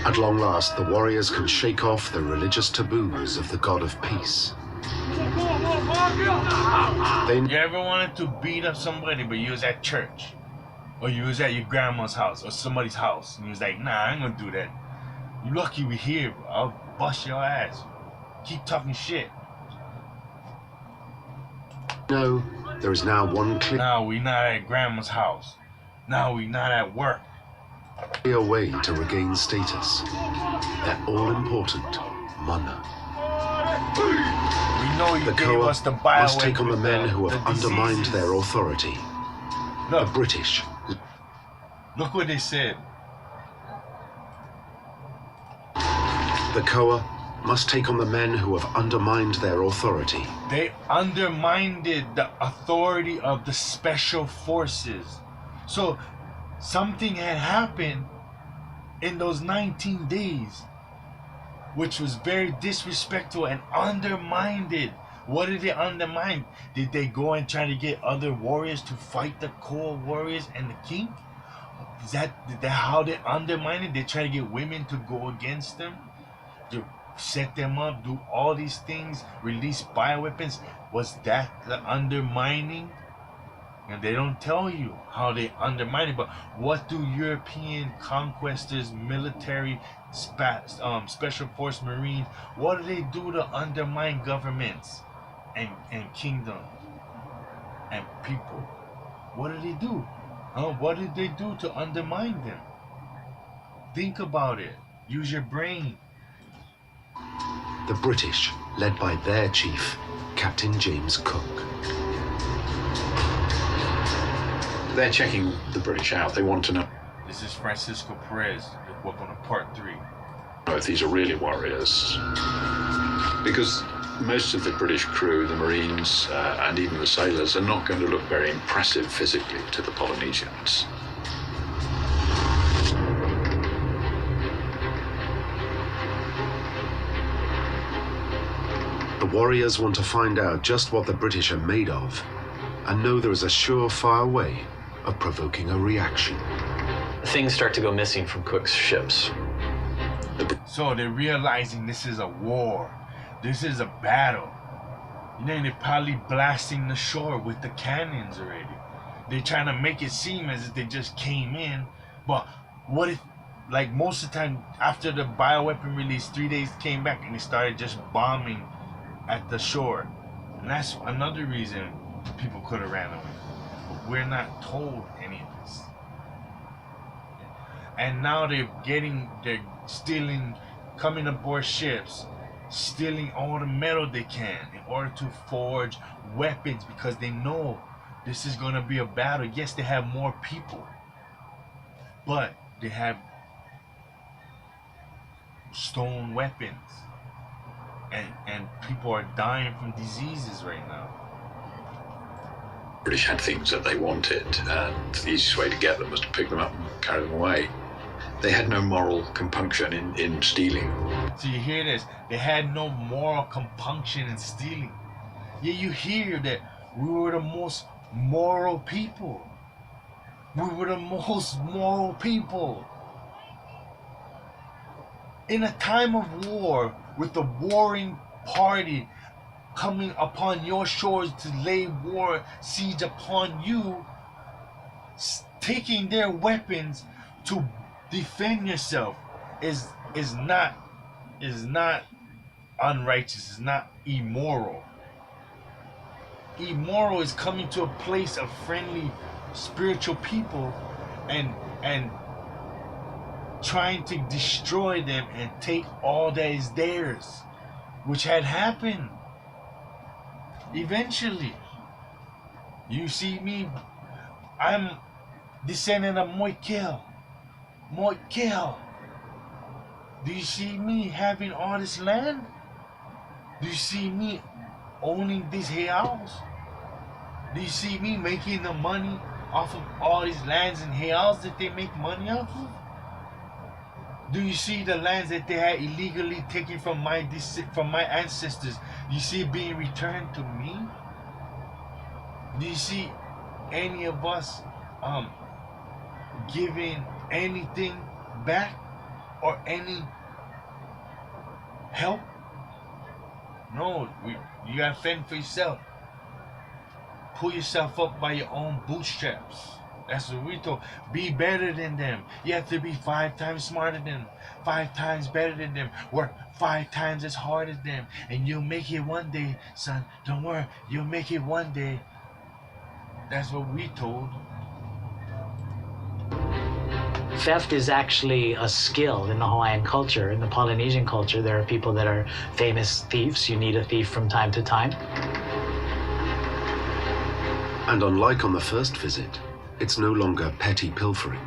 At long last, the warriors can shake off the religious taboos of the god of peace. You ever wanted to beat up somebody, but you was at church? Or you was at your grandma's house, or somebody's house, and you was like, nah, I ain't gonna do that. You lucky we here, bro. I'll bust your ass. Keep talking shit. No, there is now one Now we not at grandma's house. Now we not at work. clear way to regain status. Their all-important mana. We know you The gave Koa us the bioweapon. must take on the men who have undermined diseases. their authority. Look, The British. look what they said. The Koa must take on the men who have undermined their authority. They undermined the authority of the special forces. So something had happened in those 19 days, which was very disrespectful and undermined it. What did they undermine? Did they go and try to get other warriors to fight the core warriors and the king? Is that how they undermined it? They try to get women to go against them, to set them up, do all these things, release bioweapons. Was that the undermining? And they don't tell you how they undermine it, but what do European conquestors, military, special force marines, what do they do to undermine governments and kingdoms and people? What do they do? What did they do to undermine them? Think about it. Use your brain. The British, led by their chief, Captain James Cook. They're checking the British out. They want to know This is Francisco Perez. Welcome to part 3. if these are really warriors. Because most of the British crew, the Marines, and even the sailors are not going to look very impressive physically to the Polynesians. The warriors want to find out just what the British are made of, and know there is a surefire way of provoking a reaction. Things start to go missing from Cook's ships. So they're realizing this is a war. This is a battle. You know, they're probably blasting the shore with the cannons already. They're trying to make it seem as if they just came in. But what if, like most of the time, after the bioweapon release, 3 days came back and they started just bombing at the shore. And that's another reason people could have ran away. But we're not told any of this. And now they're stealing, coming aboard ships, stealing all the metal they can in order to forge weapons, because they know this is going to be a battle. Yes, they have more people, but they have stone weapons, and people are dying from diseases right now. British had things that they wanted, and the easiest way to get them was to pick them up and carry them away. They had no moral compunction in stealing. So you hear this? They had no moral compunction in stealing. Yeah, you hear that we were the most moral people. We were the most moral people. In a time of war, with the warring party coming upon your shores to lay war siege upon you, taking their weapons to defend yourself is not unrighteous, is not immoral. Immoral is coming to a place of friendly spiritual people and trying to destroy them and take all that is theirs, which had happened eventually. You see me, I'm descendant of Moikel. Do you see me having all this land? Do you see me owning this house? Do you see me making the money off of all these lands and hills that they make money off of? Do you see the lands that they had illegally taken from my ancestors? Do you see it being returned to me? Do you see any of us giving anything back? or any help? No, you gotta fend for yourself. Pull yourself up by your own bootstraps. That's what we told. Be better than them. You have to be 5 times smarter than them, 5 times better than them, work 5 times as hard as them, and you'll make it one day, son. Don't worry, you'll make it one day. That's what we told. Theft is actually a skill in the Hawaiian culture. In the Polynesian culture, there are people that are famous thieves. You need a thief from time to time. And unlike on the first visit, it's no longer petty pilfering.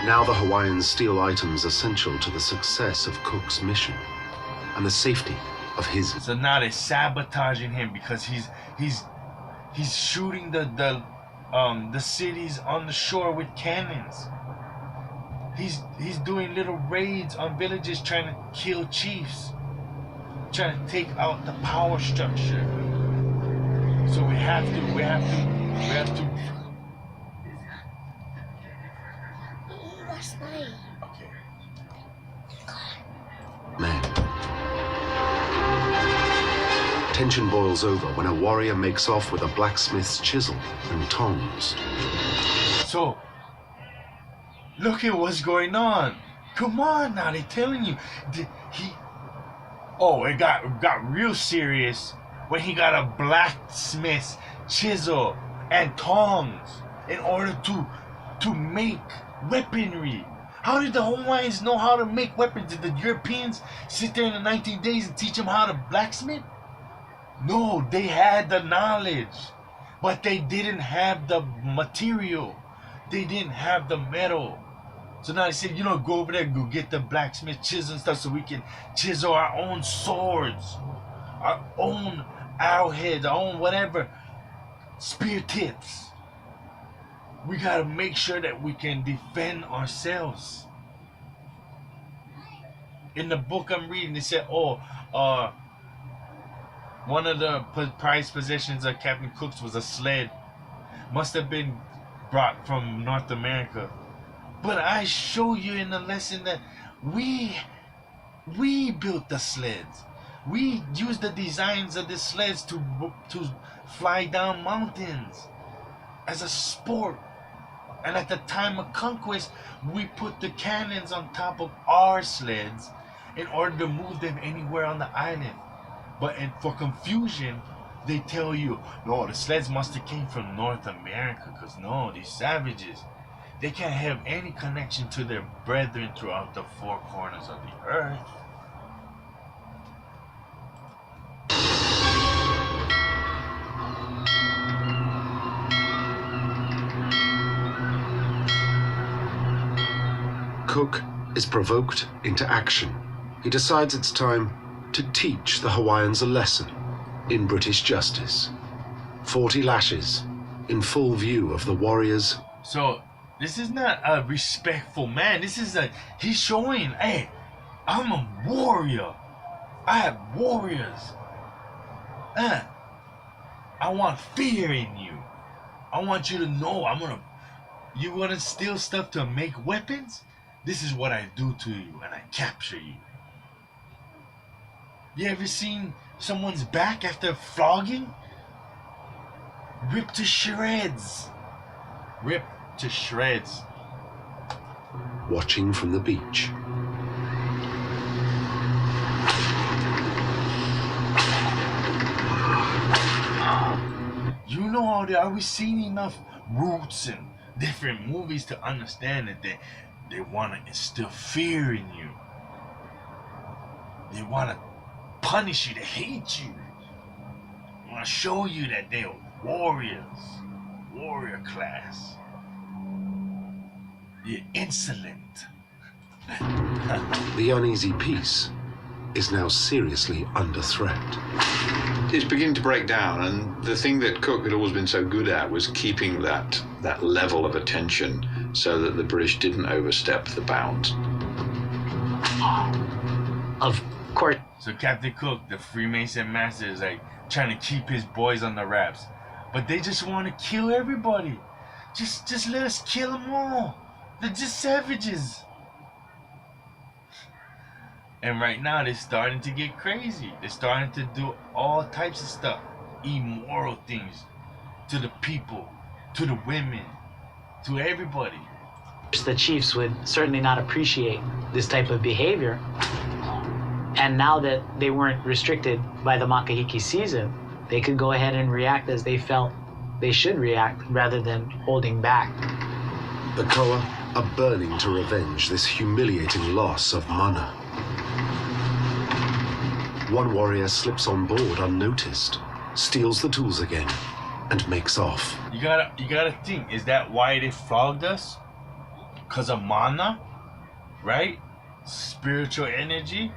Now the Hawaiians steal items essential to the success of Cook's mission and the safety of his. So now they're sabotaging him because he's shooting the cities on the shore with cannons. He's doing little raids on villages trying to kill chiefs, trying to take out the power structure. So we have to. Okay. Men. Tension boils over when a warrior makes off with a blacksmith's chisel and tongs. So, look at what's going on. Come on now, they're telling you. It got real serious when he got a blacksmith's chisel and tongs in order to make weaponry. How did the Hawaiians know how to make weapons? Did the Europeans sit there in the 19 days and teach them how to blacksmith? No, they had the knowledge, but they didn't have the material. They didn't have the metal. So now they said, go over there, go get the blacksmith chisel and stuff so we can chisel our own swords, our own arrowheads, our own whatever, spear tips. We gotta make sure that we can defend ourselves. In the book I'm reading, they said, one of the prized possessions of Captain Cook's was a sled. Must have been brought from North America. But I show you in the lesson that we built the sleds. We used the designs of the sleds to fly down mountains as a sport. And at the time of conquest, we put the cannons on top of our sleds in order to move them anywhere on the island. But for confusion, they tell you, no, the sleds must have came from North America, because no, these savages, they can't have any connection to their brethren throughout the 4 corners of the earth. Cook is provoked into action. He decides it's time to teach the Hawaiians a lesson in British justice. 40 lashes in full view of the warriors. So this is not a respectful man. He's showing, hey, I'm a warrior. I have warriors. I want fear in you. I want you to know you want to steal stuff to make weapons? This is what I do to you, and I capture you. You ever seen someone's back after flogging? Ripped to shreds. Ripped to shreds. Watching from the beach. You know, are we seeing enough roots and different movies to understand that they want to instill fear in you. They want to punish you, they hate you. They want to show you that they're warriors, warrior class. You're insolent. The uneasy peace is now seriously under threat. It's beginning to break down, and the thing that Cook had always been so good at was keeping that level of attention so that the British didn't overstep the bounds. Of course. So Captain Cook, the Freemason Master, is like trying to keep his boys on the wraps, but they just want to kill everybody. Just let us kill them all. They're just savages. And right now they're starting to get crazy. They're starting to do all types of stuff. Immoral things to the people, to the women, to everybody. The chiefs would certainly not appreciate this type of behavior. And now that they weren't restricted by the Makahiki season, they could go ahead and react as they felt they should react rather than holding back. The Koa are burning to revenge this humiliating loss of mana. One warrior slips on board unnoticed, steals the tools again, and makes off. You gotta think, is that why they flogged us? 'Cause of mana? Right? Spiritual energy?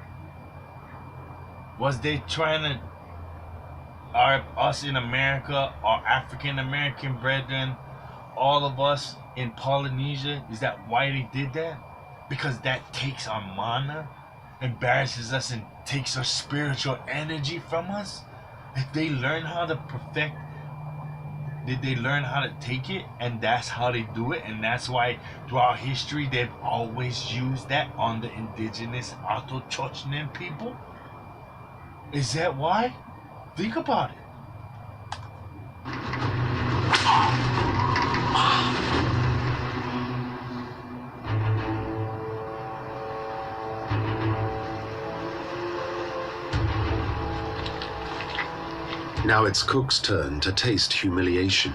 Was they trying to, us in America, our African American brethren, all of us in Polynesia, is that why they did that? Because that takes our mana, embarrasses us, and takes our spiritual energy from us? If they learn how to perfect, did they learn how to take it? And that's how they do it? And that's why throughout history they've always used that on the indigenous Autochthonian people? Is that why? Think about it. Now it's Cook's turn to taste humiliation.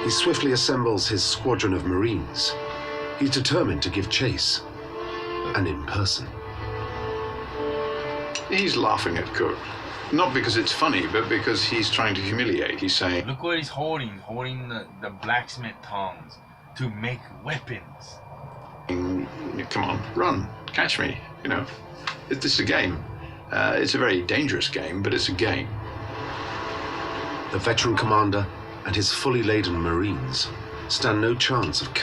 He swiftly assembles his squadron of Marines. He's determined to give chase, and in person. He's laughing at Cook. Not because it's funny, but because he's trying to humiliate. He's saying, Look what he's holding the blacksmith tongs to make weapons. come on, run, catch me. You know, this is a game. It's a very dangerous game, but it's a game. The veteran commander and his fully laden Marines stand no chance of